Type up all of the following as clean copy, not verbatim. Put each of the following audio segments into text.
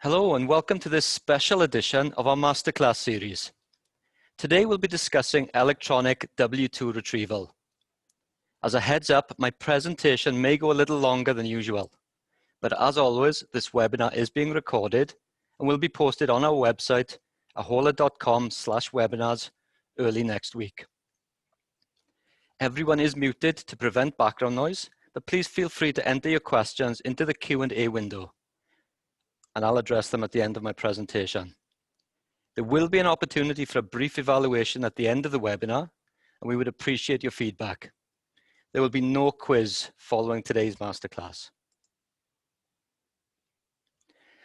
Hello and welcome to this special edition of our masterclass series. Today we'll be discussing electronic W2 retrieval. As a heads up, my presentation may go a little longer than usual, but as always, this webinar is being recorded and will be posted on our website, ahola.com/webinars, early next week. Everyone is muted to prevent background noise, but please feel free to enter your questions into the Q&A window, and I'll address them at the end of my presentation. There will be an opportunity for a brief evaluation at the end of the webinar, and we would appreciate your feedback. There will be no quiz following today's masterclass.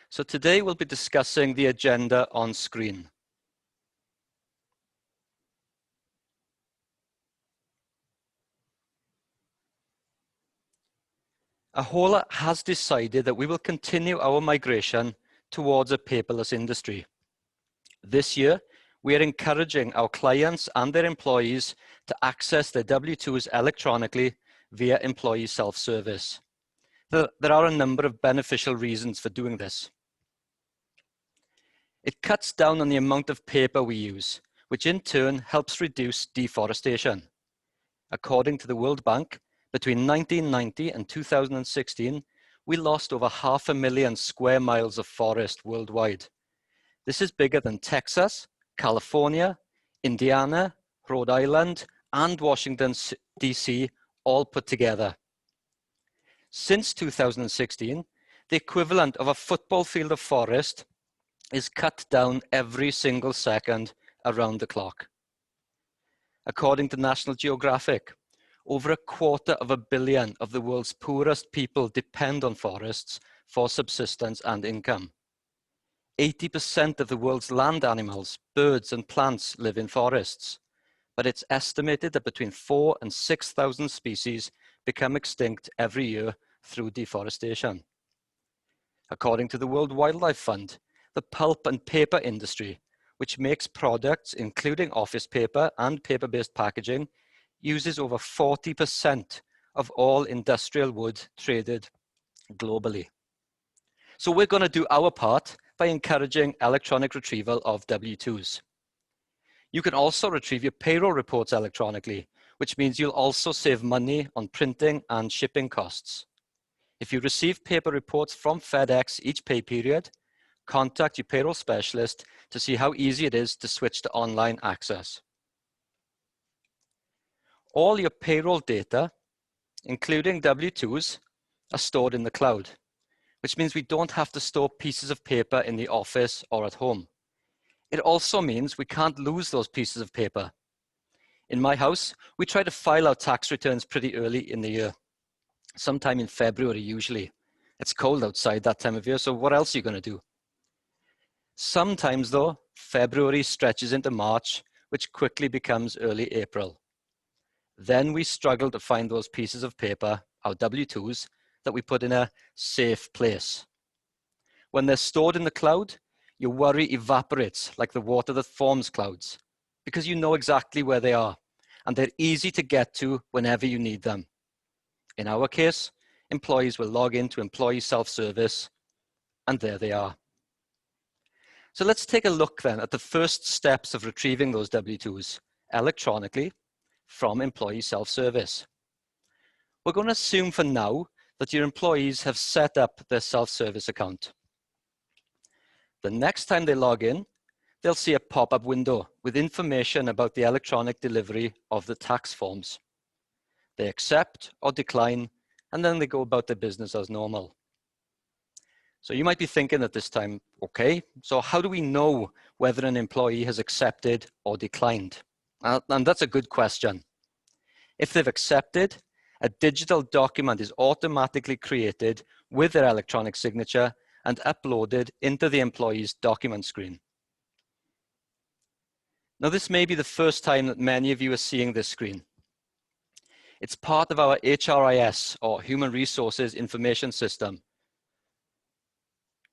So today we'll be discussing the agenda on screen. Ahola has decided that we will continue our migration towards a paperless industry. This year, we are encouraging our clients and their employees to access their W2s electronically via employee self-service. There are a number of beneficial reasons for doing this. It cuts down on the amount of paper we use, which in turn helps reduce deforestation. According to the World Bank, between 1990 and 2016, we lost over 500,000 square miles of forest worldwide. This is bigger than Texas, California, Indiana, Rhode Island, and Washington, D.C. all put together. Since 2016, the equivalent of a football field of forest is cut down every single second around the clock. According to National Geographic, over 250 million of the world's poorest people depend on forests for subsistence and income. 80% of the world's land animals, birds and plants live in forests, but it's estimated that between 4,000 and 6,000 species become extinct every year through deforestation. According to the World Wildlife Fund, the pulp and paper industry, which makes products including office paper and paper-based packaging, uses over 40% of all industrial wood traded globally. So we're going to do our part by encouraging electronic retrieval of W2s. You can also retrieve your payroll reports electronically, which means you'll also save money on printing and shipping costs. If you receive paper reports from FedEx each pay period, contact your payroll specialist to see how easy it is to switch to online access. All your payroll data, including W2s, are stored in the cloud, which means we don't have to store pieces of paper in the office or at home. It also means we can't lose those pieces of paper. In my house, we try to file our tax returns pretty early in the year, sometime in February usually. It's cold outside that time of year, so what else are you going to do? Sometimes though, February stretches into March, which quickly becomes early April. Then we struggle to find those pieces of paper, our W2s, that we put in a safe place. When they're stored in the cloud, your worry evaporates like the water that forms clouds, because you know exactly where they are, and they're easy to get to whenever you need them. In our case, employees will log into employee self-service, and there they are. So let's take a look then at the first steps of retrieving those W2s electronically from employee self-service. We're going to assume for now that your employees have set up their self-service account. The next time they log in, they'll see a pop-up window with information about the electronic delivery of the tax forms. They accept or decline, and then they go about their business as normal. So you might be thinking at this time, okay, so how do we know whether an employee has accepted or declined? And that's a good question. If they've accepted, a digital document is automatically created with their electronic signature and uploaded into the employee's document screen. Now, this may be the first time that many of you are seeing this screen. It's part of our HRIS, or Human Resources Information System.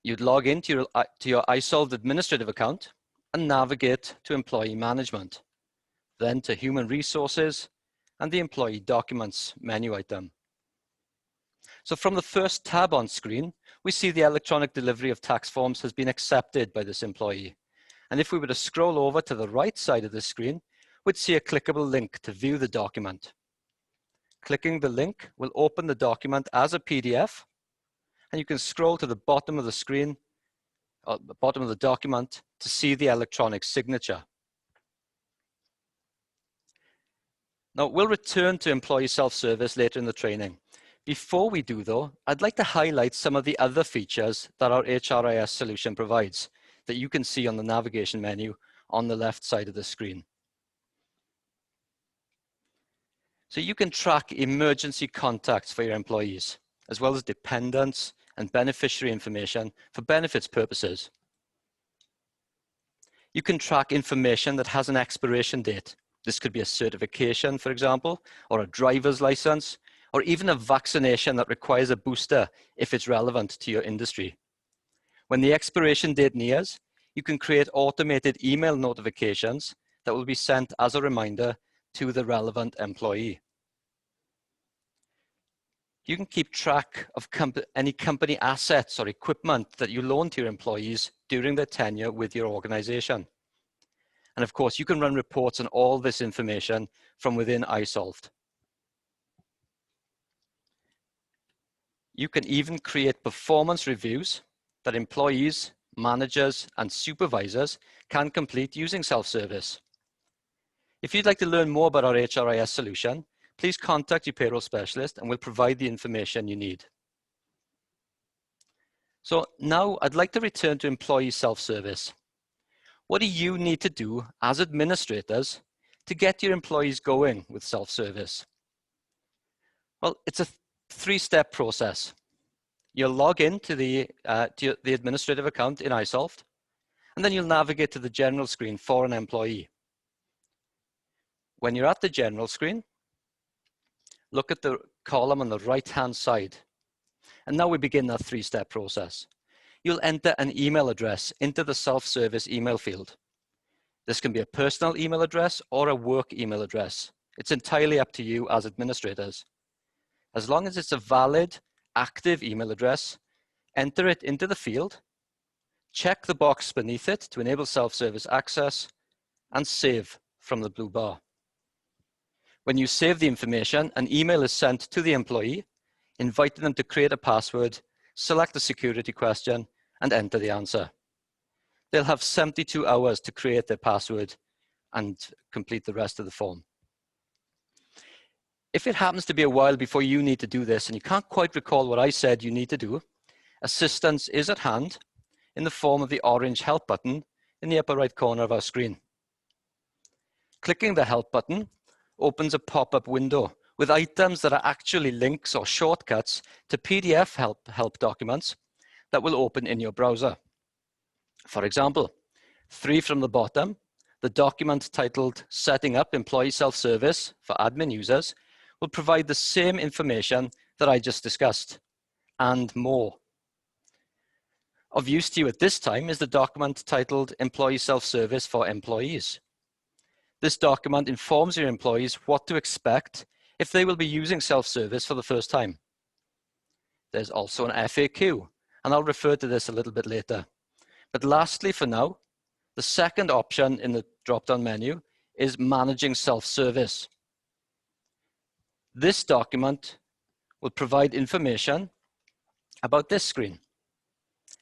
You'd log into your iSolved administrative account and navigate to Employee Management, then to Human Resources and the Employee Documents menu item. So from the first tab on screen, we see the electronic delivery of tax forms has been accepted by this employee. And if we were to scroll over to the right side of the screen, we'd see a clickable link to view the document. Clicking the link will open the document as a PDF, and you can scroll to the bottom of the screen, or the bottom of the document, to see the electronic signature. Now, we'll return to employee self-service later in the training. Before we do, though, I'd like to highlight some of the other features that our HRIS solution provides that you can see on the navigation menu on the left side of the screen. So you can track emergency contacts for your employees, as well as dependents and beneficiary information for benefits purposes. You can track information that has an expiration date. This could be a certification, for example, or a driver's license, or even a vaccination that requires a booster if it's relevant to your industry. When the expiration date nears, you can create automated email notifications that will be sent as a reminder to the relevant employee. You can keep track of any company assets or equipment that you loan to your employees during their tenure with your organization. And of course, you can run reports on all this information from within iSolved. You can even create performance reviews that employees, managers, and supervisors can complete using self-service. If you'd like to learn more about our HRIS solution, please contact your payroll specialist and we'll provide the information you need. So now I'd like to return to employee self-service. What do you need to do as administrators to get your employees going with self-service? Well, it's a three-step process. You'll log in to the administrative account in iSolved, and then you'll navigate to the general screen for an employee. When you're at the general screen, look at the column on the right-hand side. And now we begin that three-step process. You'll enter an email address into the self-service email field. This can be a personal email address or a work email address. It's entirely up to you as administrators. As long as it's a valid, active email address, enter it into the field, check the box beneath it to enable self-service access, and save from the blue bar. When you save the information, an email is sent to the employee, inviting them to create a password, select a security question, and enter the answer. They'll have 72 hours to create their password and complete the rest of the form. If it happens to be a while before you need to do this and you can't quite recall what I said you need to do, assistance is at hand in the form of the orange help button in the upper right corner of our screen. Clicking the help button opens a pop-up window with items that are actually links or shortcuts to PDF help documents that will open in your browser. For example, 3 from the bottom, the document titled Setting Up Employee Self-Service for Admin Users will provide the same information that I just discussed, and more. Of use to you at this time is the document titled Employee Self-Service for Employees. This document informs your employees what to expect if they will be using self-service for the first time. There's also an FAQ, and I'll refer to this a little bit later. But lastly, for now, the second option in the drop-down menu is Managing Self-Service. This document will provide information about this screen,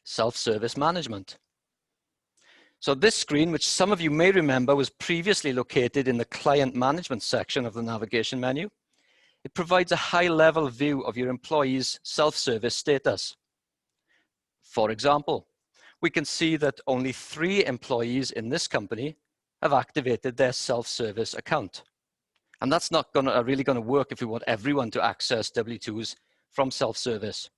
Self-Service Management. So this screen, which some of you may remember was previously located in the Client Management section of the navigation menu, it provides a high-level view of your employees' self-service status. For example, we can see that only 3 employees in this company have activated their self-service account. And that's not really going to work if we want everyone to access W2s from self-service.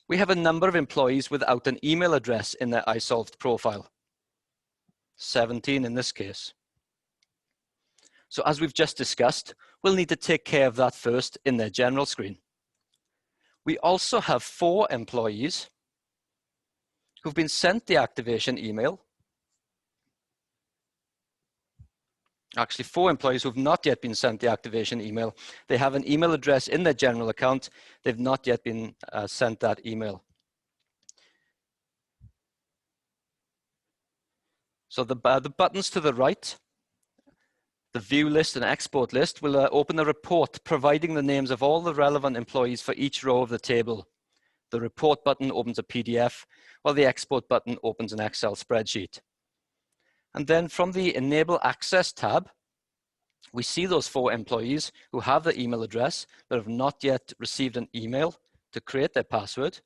We have a number of employees without an email address in their iSolved profile, 17 in this case. So as we've just discussed, we'll need to take care of that first in their general screen. We also have 4 employees who've been sent the activation email actually 4 employees who have not yet been sent the activation email. They have an email address in their general account. They've not yet been sent that email. So the buttons to the right, the view list and export list, will open a report providing the names of all the relevant employees for each row of the table. The report button opens a PDF, while the export button opens an Excel spreadsheet. And then from the Enable Access tab, we see those 4 employees who have the email address but have not yet received an email to create their password.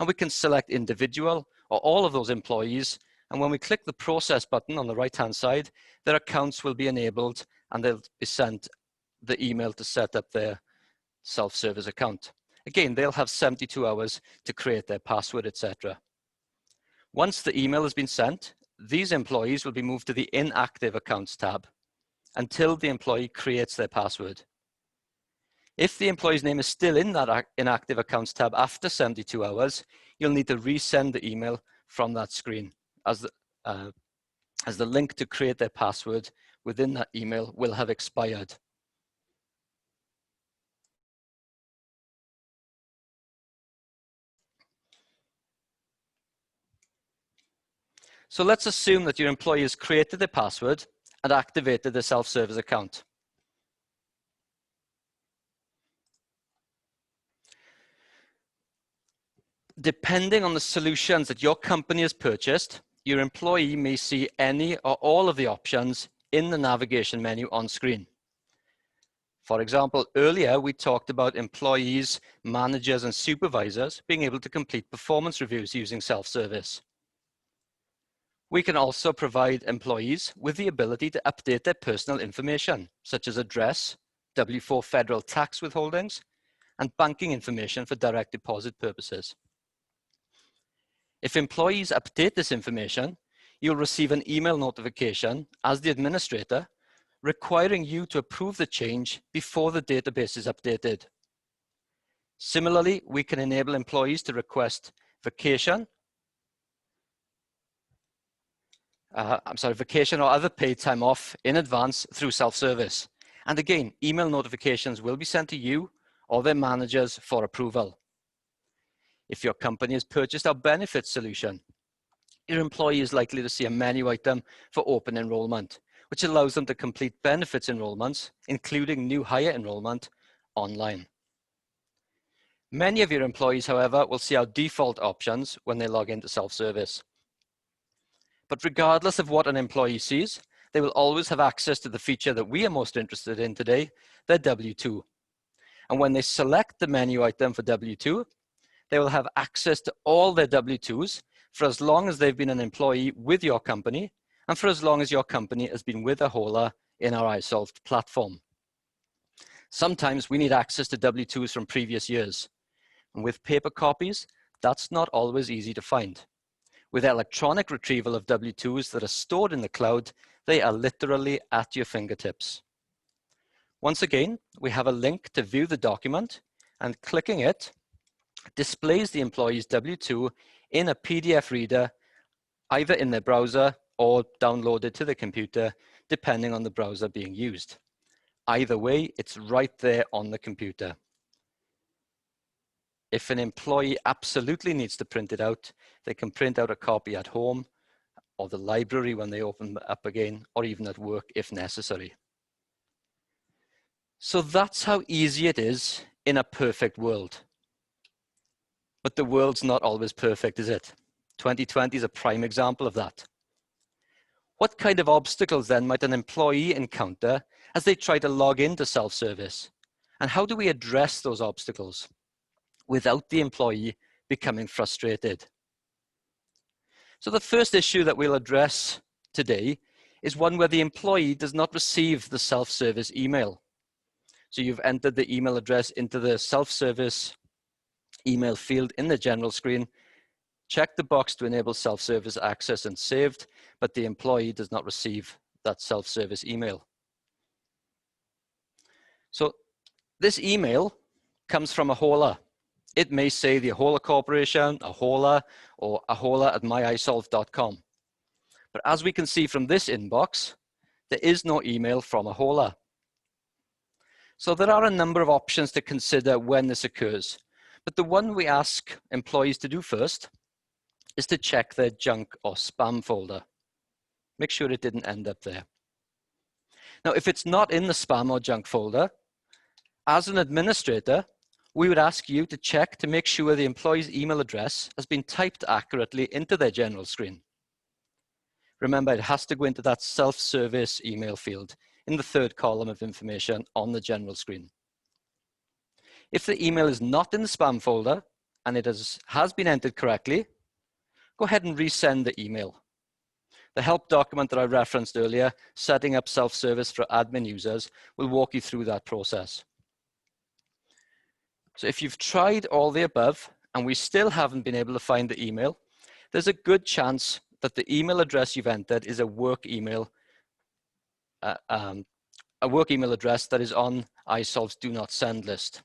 And we can select individual or all of those employees. And when we click the process button on the right-hand side, their accounts will be enabled and they'll be sent the email to set up their self-service account. Again, they'll have 72 hours to create their password, etc. Once the email has been sent, these employees will be moved to the Inactive Accounts tab until the employee creates their password. If the employee's name is still in that Inactive Accounts tab after 72 hours, you'll need to resend the email from that screen, as the link to create their password within that email will have expired. So let's assume that your employee has created their password and activated the self-service account. Depending on the solutions that your company has purchased, your employee may see any or all of the options in the navigation menu on screen. For example, earlier we talked about employees, managers, and supervisors being able to complete performance reviews using self-service. We can also provide employees with the ability to update their personal information, such as address, W-4 federal tax withholdings, and banking information for direct deposit purposes. If employees update this information, you'll receive an email notification as the administrator requiring you to approve the change before the database is updated. Similarly, we can enable employees to request vacation or other paid time off in advance through self-service. And again, email notifications will be sent to you or their managers for approval. If your company has purchased our benefits solution, your employee is likely to see a menu item for open enrollment, which allows them to complete benefits enrollments, including new hire enrollment, online. Many of your employees, however, will see our default options when they log into self-service. But regardless of what an employee sees, they will always have access to the feature that we are most interested in today, their W-2. And when they select the menu item for W-2, they will have access to all their W-2s for as long as they've been an employee with your company and for as long as your company has been with Ahola in our iSolved platform. Sometimes we need access to W-2s from previous years. And with paper copies, that's not always easy to find. With electronic retrieval of W-2s that are stored in the cloud, they are literally at your fingertips. Once again, we have a link to view the document, and clicking it displays the employee's W-2 in a PDF reader, either in their browser or downloaded to the computer, depending on the browser being used. Either way, it's right there on the computer. If an employee absolutely needs to print it out, they can print out a copy at home or the library when they open up again, or even at work if necessary. So that's how easy it is in a perfect world. But the world's not always perfect, is it? 2020 is a prime example of that. What kind of obstacles then might an employee encounter as they try to log into self-service? And how do we address those obstacles without the employee becoming frustrated? So the first issue that we'll address today is one where the employee does not receive the self-service email. So you've entered the email address into the self-service email field in the general screen. Check the box to enable self-service access and saved, but the employee does not receive that self-service email. So this email comes from Ahola. It may say the Ahola Corporation, Ahola, or ahola@myisolve.com. But as we can see from this inbox, there is no email from a hauler. So there are a number of options to consider when this occurs, but the one we ask employees to do first is to check their junk or spam folder. Make sure it didn't end up there. Now, if it's not in the spam or junk folder, as an administrator, we would ask you to check to make sure the employee's email address has been typed accurately into their general screen. Remember, it has to go into that self-service email field in the third column of information on the general screen. If the email is not in the spam folder and it has been entered correctly, go ahead and resend the email. The help document that I referenced earlier, Setting Up Self-Service for Admin Users, will walk you through that process. So if you've tried all the above and we still haven't been able to find the email, there's a good chance that the email address you've entered is a work email address that is on iSolve's Do Not Send list.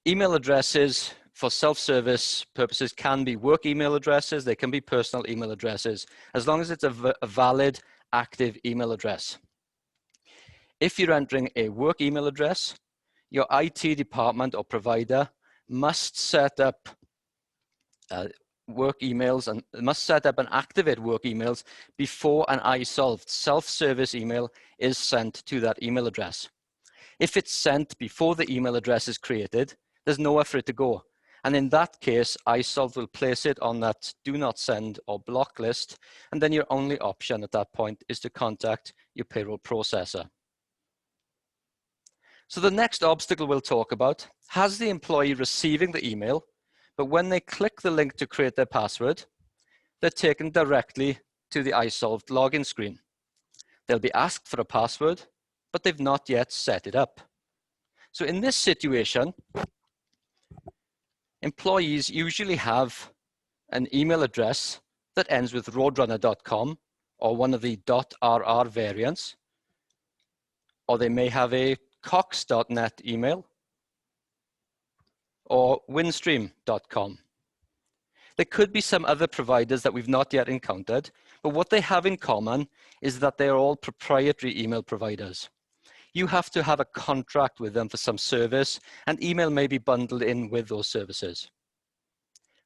Email addresses for self-service purposes can be work email addresses, they can be personal email addresses, as long as it's a valid, active email address. If you're entering a work email address, your IT department or provider must set up work emails and must set up and activate work emails before an iSolved self-service email is sent to that email address. If it's sent before the email address is created, there's nowhere for it to go. And in that case, iSolve will place it on that do not send or block list. And then your only option at that point is to contact your payroll processor. So the next obstacle we'll talk about has the employee receiving the email, but when they click the link to create their password, they're taken directly to the iSolved login screen. They'll be asked for a password, but they've not yet set it up. So in this situation, employees usually have an email address that ends with roadrunner.com or one of the .rr variants, or they may have a cox.net email or windstream.com. There could be some other providers that we've not yet encountered, but what they have in common is that they're all proprietary email providers. You have to have a contract with them for some service, and email may be bundled in with those services.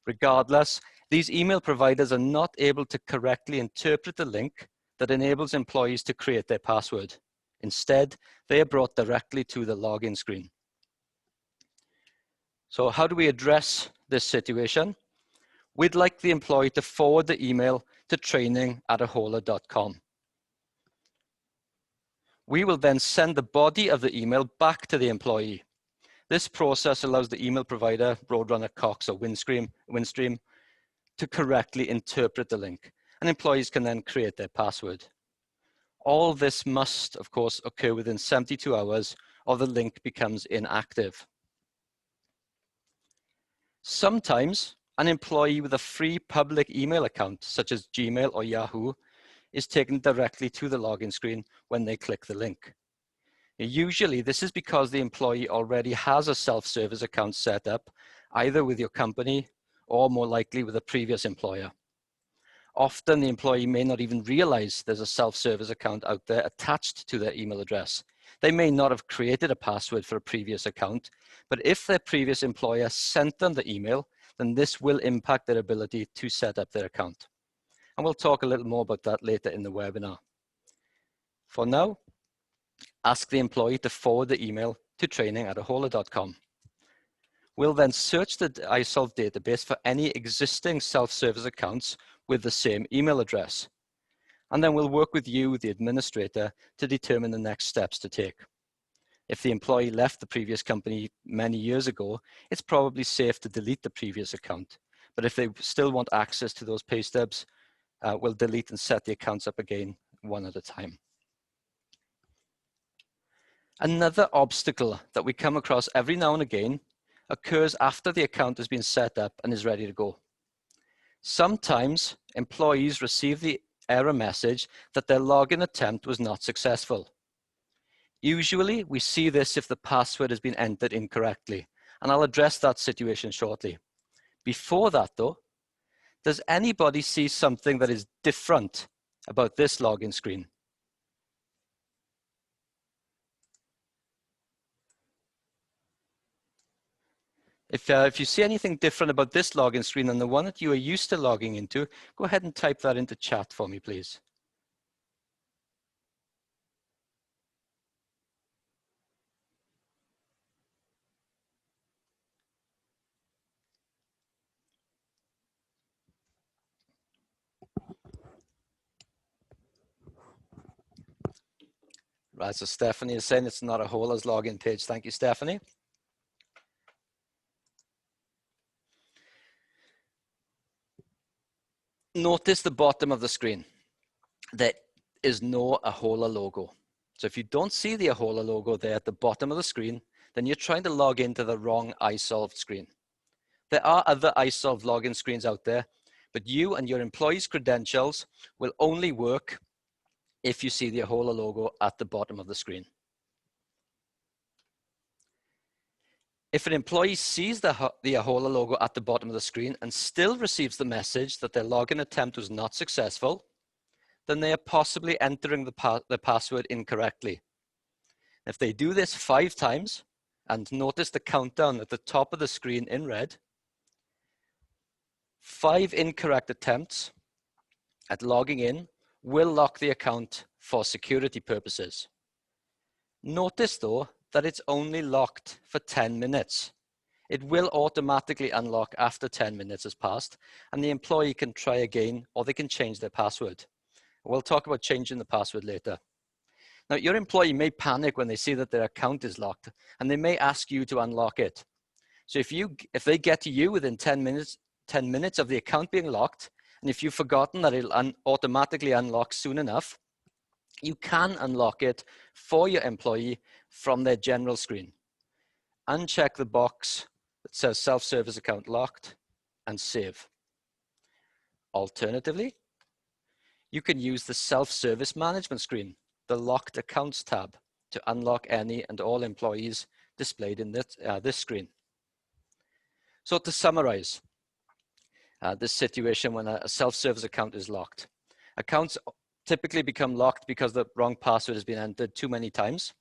Regardless, these email providers are not able to correctly interpret the link that enables employees to create their password. Instead, they are brought directly to the login screen. So how do we address this situation? We'd like the employee to forward the email to training@ahola.com. We will then send the body of the email back to the employee. This process allows the email provider, Roadrunner, Cox, or Windstream, to correctly interpret the link, and employees can then create their password. All this must, of course, occur within 72 hours or the link becomes inactive. Sometimes an employee with a free public email account, such as Gmail or Yahoo, is taken directly to the login screen when they click the link. Usually, this is because the employee already has a self-service account set up, either with your company or more likely with a previous employer. Often the employee may not even realize there's a self-service account out there attached to their email address. They may not have created a password for a previous account, but if their previous employer sent them the email, then this will impact their ability to set up their account. And we'll talk a little more about that later in the webinar. For now, ask the employee to forward the email to training@ahola.com. We'll then search the iSolve database for any existing self-service accounts with the same email address. And then we'll work with you, the administrator, to determine the next steps to take. If the employee left the previous company many years ago, it's probably safe to delete the previous account. But if they still want access to those pay stubs, we'll delete and set the accounts up again one at a time. Another obstacle that we come across every now and again occurs after the account has been set up and is ready to go. Sometimes employees receive the error message that their login attempt was not successful. Usually we see this if the password has been entered incorrectly, and I'll address that situation shortly. Before that though, does anybody see something that is different about this login screen? If you see anything different about this login screen than the one that you are used to logging into, go ahead and type that into chat for me, please. Right, so Stephanie is saying it's not a whole as login page. Thank you, Stephanie. Notice the bottom of the screen. There is no Ahola logo. So if you don't see the Ahola logo there at the bottom of the screen, then you're trying to log into the wrong iSolved screen. There are other iSolved login screens out there, but you and your employees' credentials will only work if you see the Ahola logo at the bottom of the screen. If an employee sees the Ahola logo at the bottom of the screen and still receives the message that their login attempt was not successful, then they are possibly entering the password incorrectly. If they do this 5 times, and notice the countdown at the top of the screen in red, 5 incorrect attempts at logging in will lock the account for security purposes. Notice though that it's only locked for 10 minutes. It will automatically unlock after 10 minutes has passed, and the employee can try again, or they can change their password. We'll talk about changing the password later. Now, your employee may panic when they see that their account is locked, and they may ask you to unlock it. So if they get to you within 10 minutes of the account being locked, and if you've forgotten that it'll automatically unlock soon enough, you can unlock it for your employee from their general screen. Uncheck the box that says self-service account locked and save. Alternatively, you can use the self-service management screen, the locked accounts tab, to unlock any and all employees displayed in this screen. So to summarize this situation when a self-service account is locked, accounts typically become locked because the wrong password has been entered too many times.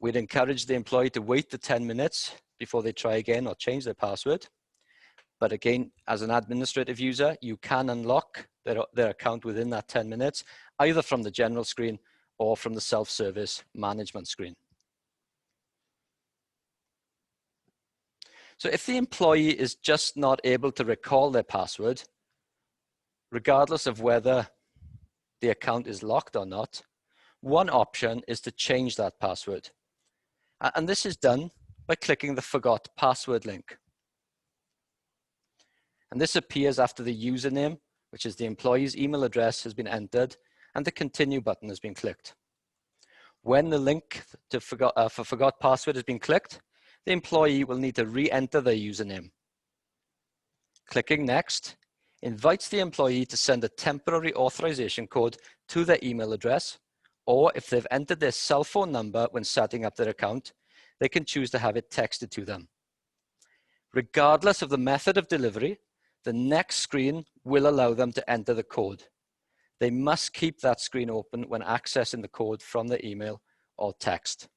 We'd encourage the employee to wait the 10 minutes before they try again or change their password. But again, as an administrative user, you can unlock their account within that 10 minutes, either from the general screen or from the self-service management screen. So if the employee is just not able to recall their password, regardless of whether the account is locked or not, one option is to change that password. And this is done by clicking the Forgot Password link. And this appears after the username, which is the employee's email address, has been entered, and the Continue button has been clicked. When the link for Forgot Password has been clicked, the employee will need to re-enter their username. Clicking Next invites the employee to send a temporary authorization code to their email address, or if they've entered their cell phone number when setting up their account, they can choose to have it texted to them. Regardless of the method of delivery, the next screen will allow them to enter the code. They must keep that screen open when accessing the code from their email or text.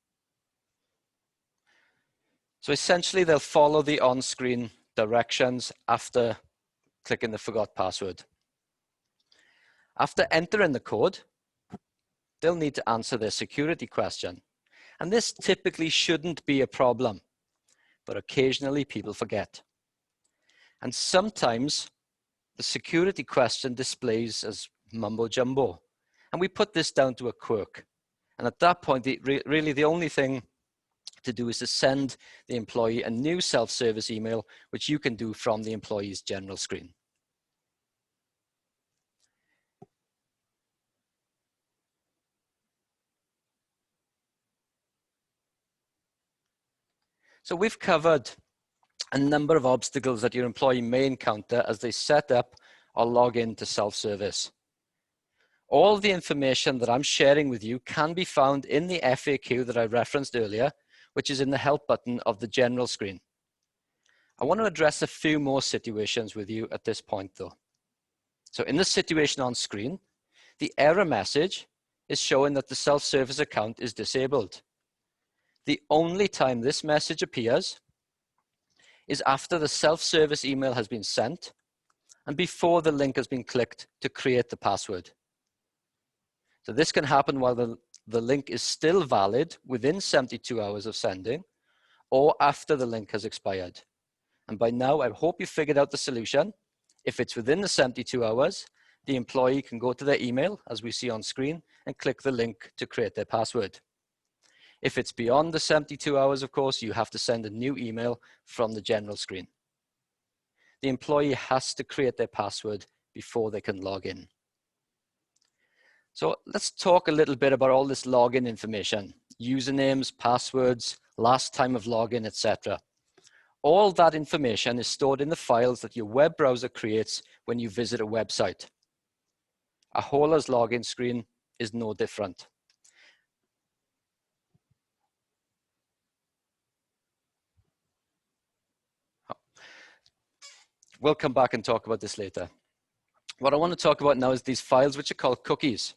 So essentially, they'll follow the on-screen directions after clicking the Forgot Password. After entering the code, they'll need to answer their security question. And this typically shouldn't be a problem, but occasionally people forget. And sometimes the security question displays as mumbo jumbo. And we put this down to a quirk. And at that point, really the only thing to do is to send the employee a new self-service email, which you can do from the employee's general screen. So we've covered a number of obstacles that your employee may encounter as they set up or log into self-service. All the information that I'm sharing with you can be found in the FAQ that I referenced earlier, which is in the help button of the general screen. I want to address a few more situations with you at this point though. So in the situation on screen, the error message is showing that the self-service account is disabled. The only time this message appears is after the self-service email has been sent and before the link has been clicked to create the password. So this can happen while the link is still valid within 72 hours of sending or after the link has expired. And by now, I hope you figured out the solution. If it's within the 72 hours, the employee can go to their email, as we see on screen, and click the link to create their password. If it's beyond the 72 hours, of course, you have to send a new email from the general screen. The employee has to create their password before they can log in. So let's talk a little bit about all this login information, usernames, passwords, last time of login, etc. All that information is stored in the files that your web browser creates when you visit a website. A Hola's login screen is no different. We'll come back and talk about this later. What I want to talk about now is these files which are called cookies.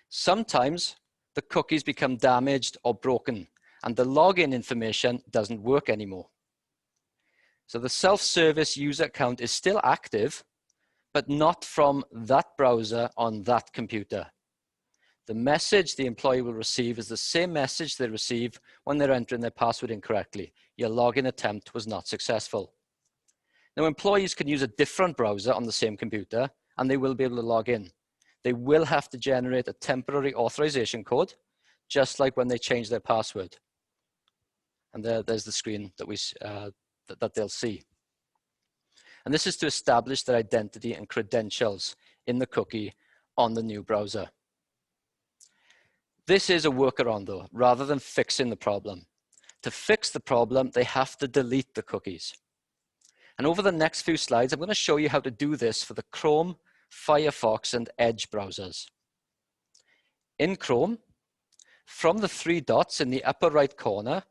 Sometimes the cookies become damaged or broken and the login information doesn't work anymore. So the self-service user account is still active, but not from that browser on that computer. The message the employee will receive is the same message they receive when they're entering their password incorrectly. Your login attempt was not successful. Now, employees can use a different browser on the same computer and they will be able to log in. They will have to generate a temporary authorization code, just like when they change their password. And there's the screen that, that they'll see. And this is to establish their identity and credentials in the cookie on the new browser. This is a workaround though, rather than fixing the problem. To fix the problem, they have to delete the cookies. And over the next few slides, I'm going to show you how to do this for the Chrome, Firefox, and Edge browsers. In Chrome, from the three dots in the upper right corner,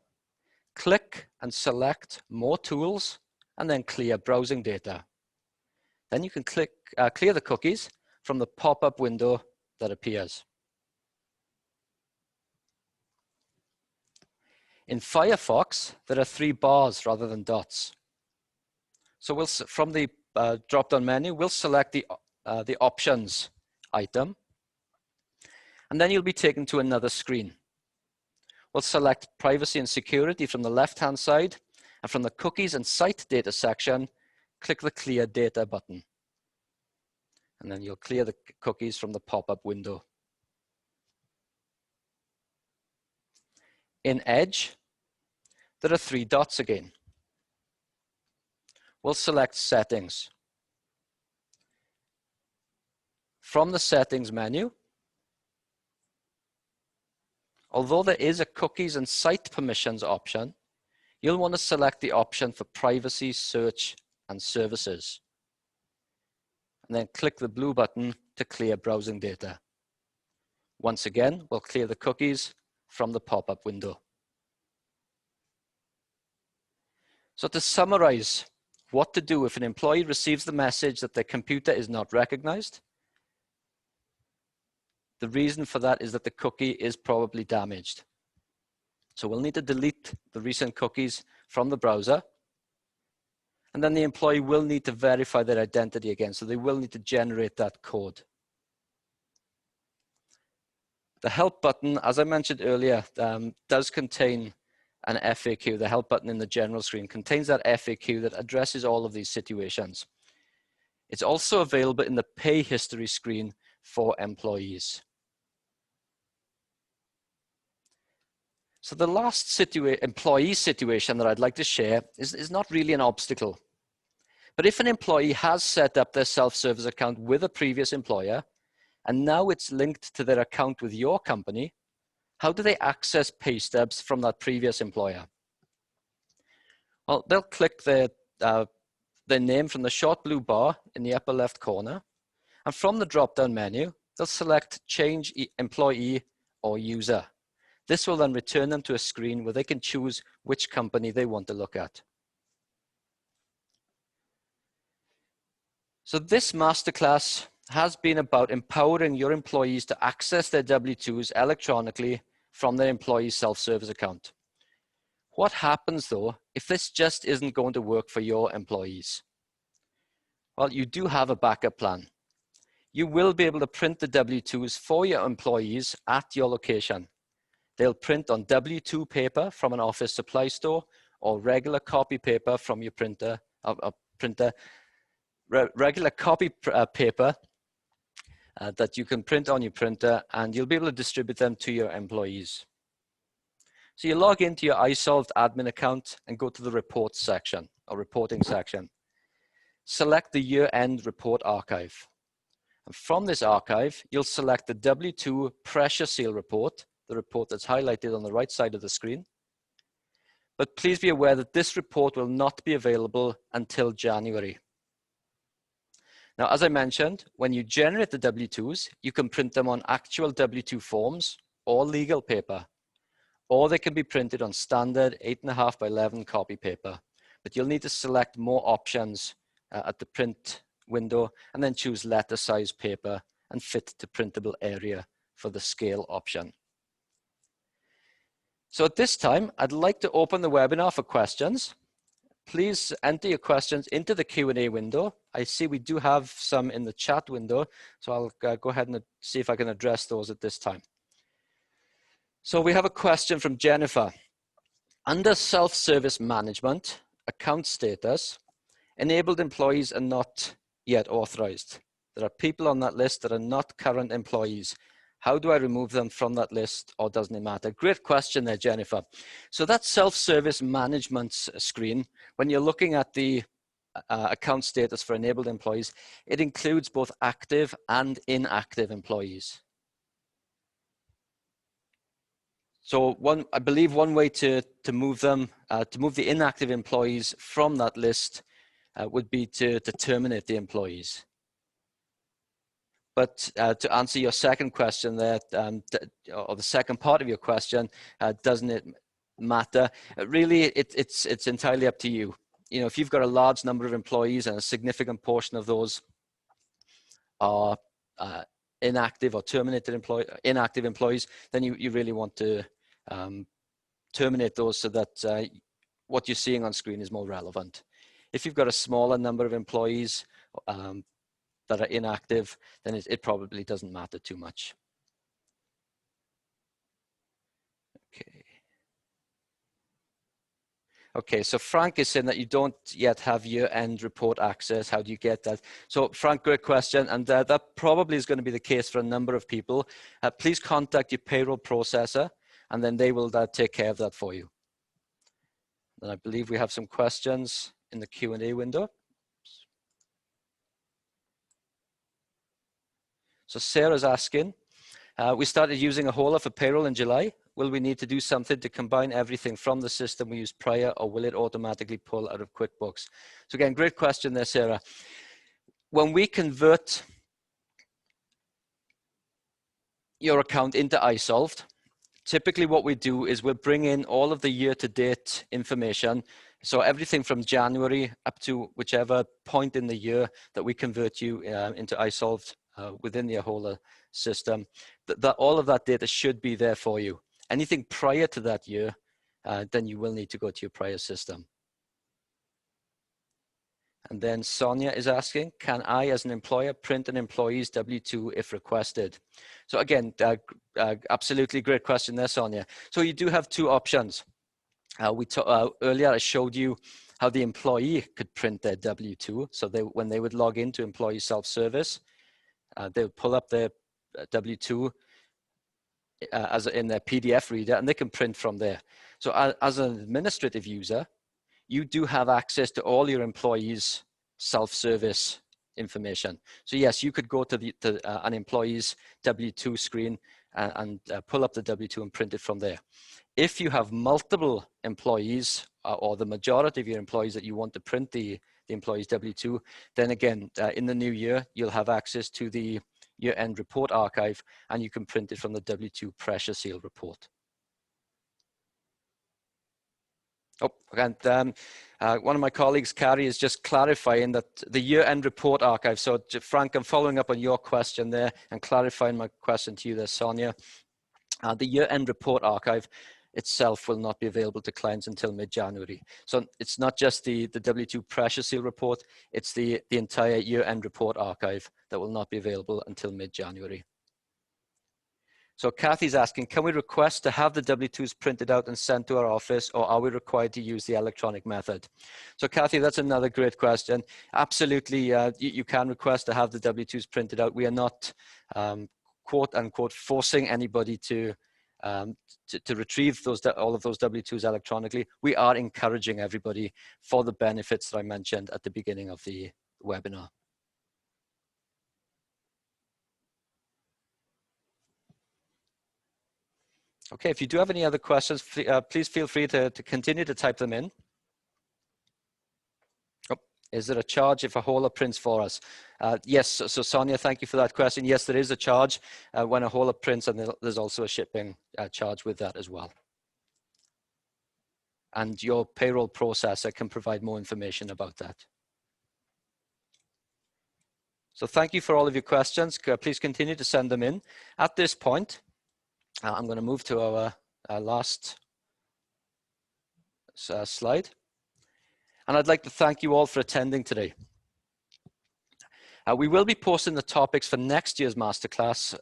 click and select More Tools, and then Clear Browsing Data. Then you can clear the cookies from the pop-up window that appears. In Firefox, there are three bars rather than dots. So from the drop-down menu, we'll select the Options item, and then you'll be taken to another screen. We'll select Privacy and Security from the left-hand side, and from the Cookies and Site Data section, click the Clear Data button. And then you'll clear the cookies from the pop-up window. In Edge, there are three dots again. We'll select Settings. From the Settings menu, although there is a Cookies and Site Permissions option, you'll want to select the option for Privacy, Search, and Services. And then click the blue button to clear browsing data. Once again, we'll clear the cookies from the pop-up window. So to summarize what to do if an employee receives the message that their computer is not recognized, the reason for that is that the cookie is probably damaged. So we'll need to delete the recent cookies from the browser. And then the employee will need to verify their identity again. So they will need to generate that code. The help button, as I mentioned earlier, does contain an FAQ. The help button in the general screen contains that FAQ that addresses all of these situations. It's also available in the pay history screen for employees. So the last employee situation that I'd like to share is not really an obstacle. But if an employee has set up their self-service account with a previous employer, and now it's linked to their account with your company, how do they access pay stubs from that previous employer? Well, they'll click their name from the short blue bar in the upper left corner. And from the drop-down menu, they'll select Change Employee or User. This will then return them to a screen where they can choose which company they want to look at. So this masterclass has been about empowering your employees to access their W2s electronically from their employee's self-service account. What happens though if this just isn't going to work for your employees? Well, you do have a backup plan. You will be able to print the W2s for your employees at your location. They'll print on W2 paper from an office supply store or regular copy paper from your printer, regular copy paper that you can print on your printer, and you'll be able to distribute them to your employees. So you log into your iSolved admin account and go to the reports section or reporting section. Select the year-end report archive. And from this archive, you'll select the W2 pressure seal report, the report that's highlighted on the right side of the screen. But please be aware that this report will not be available until January. Now, as I mentioned, when you generate the W2s, you can print them on actual W2 forms or legal paper, or they can be printed on standard 8.5 by 11 copy paper. But you'll need to select more options at the print window and then choose letter size paper and fit to printable area for the scale option. So at this time, I'd like to open the webinar for questions. Please enter your questions into the Q&A window. I see we do have some in the chat window, so I'll go ahead and see if I can address those at this time. So we have a question from Jennifer. Under self-service management, account status, enabled employees are not yet authorized. There are people on that list that are not current employees. How do I remove them from that list, or doesn't it matter? Great question there, Jennifer. So that self-service management screen, when you're looking at the account status for enabled employees, it includes both active and inactive employees. So I believe one way to move them, to move the inactive employees from that list would be to terminate the employees. But to answer your second question there, or the second part of your question, doesn't it matter? Really, it's entirely up to you. You know, if you've got a large number of employees and a significant portion of those are inactive or terminated inactive employees, then you really want to terminate those so that what you're seeing on screen is more relevant. If you've got a smaller number of employees that are inactive, then it probably doesn't matter too much. Okay, so Frank is saying that you don't yet have year-end report access. How do you get that? So Frank, great question, and that probably is going to be the case for a number of people. Please contact your payroll processor, and then they will take care of that for you. And I believe we have some questions in the Q&A window. So Sarah's asking, we started using a Ahola for payroll in July. Will we need to do something to combine everything from the system we used prior, or will it automatically pull out of QuickBooks? So again, great question there, Sarah. When we convert your account into iSolved, typically what we do is we'll bring in all of the year-to-date information. So everything from January up to whichever point in the year that we convert you into iSolved within the Ahola system, all of that data should be there for you. Anything prior to that year, then you will need to go to your prior system. And then Sonia is asking, can I as an employer print an employee's W-2 if requested? So again, absolutely great question there, Sonia. So you do have two options. Earlier I showed you how the employee could print their W-2. So when they would log into employee self-service, they would pull up their W-2 in their PDF reader, and they can print from there. So as an administrative user, you do have access to all your employees' self-service information. So yes, you could go to an employee's W-2 screen and pull up the W-2 and print it from there. If you have multiple employees or the majority of your employees that you want to print the employee's W-2, then again, in the new year, you'll have access to the year-end report archive, and you can print it from the W-2 pressure seal report. Oh, and one of my colleagues, Carrie, is just clarifying that the year-end report archive. So Frank, I'm following up on your question there and clarifying my question to you there, Sonia. The year-end report archive itself will not be available to clients until mid-January. So it's not just the W2 pressure seal report, it's the entire year-end report archive that will not be available until mid-January. So Kathy's asking, can we request to have the W2s printed out and sent to our office, or are we required to use the electronic method? So Kathy, that's another great question. Absolutely, you can request to have the W2s printed out. We are not, quote unquote, forcing anybody to retrieve all of those W2s electronically. We are encouraging everybody for the benefits that I mentioned at the beginning of the webinar. Okay, if you do have any other questions, please feel free to continue to type them in. Oh, is there a charge if a hauler prints for us? Yes, so Sonia, thank you for that question. Yes, there is a charge when a hauler prints, and there's also a shipping charge with that as well. And your payroll processor can provide more information about that. So thank you for all of your questions. Please continue to send them in. At this point, I'm going to move to our last slide. And I'd like to thank you all for attending today. We will be posting the topics for next year's masterclass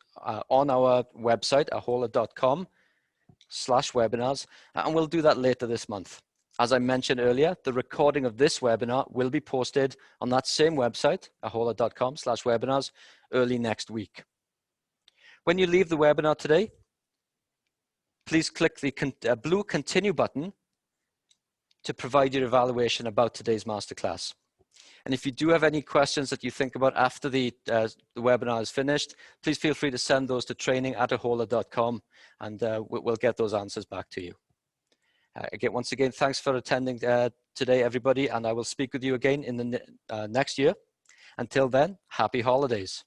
on our website, ahola.com/webinars, and we'll do that later this month. As I mentioned earlier, the recording of this webinar will be posted on that same website, ahola.com/webinars, early next week. When you leave the webinar today, please click the blue continue button to provide your evaluation about today's masterclass. And if you do have any questions that you think about after the webinar is finished, please feel free to send those to training@ahola.com, and we'll get those answers back to you. Once again, thanks for attending today, everybody, and I will speak with you again in the next year. Until then, happy holidays.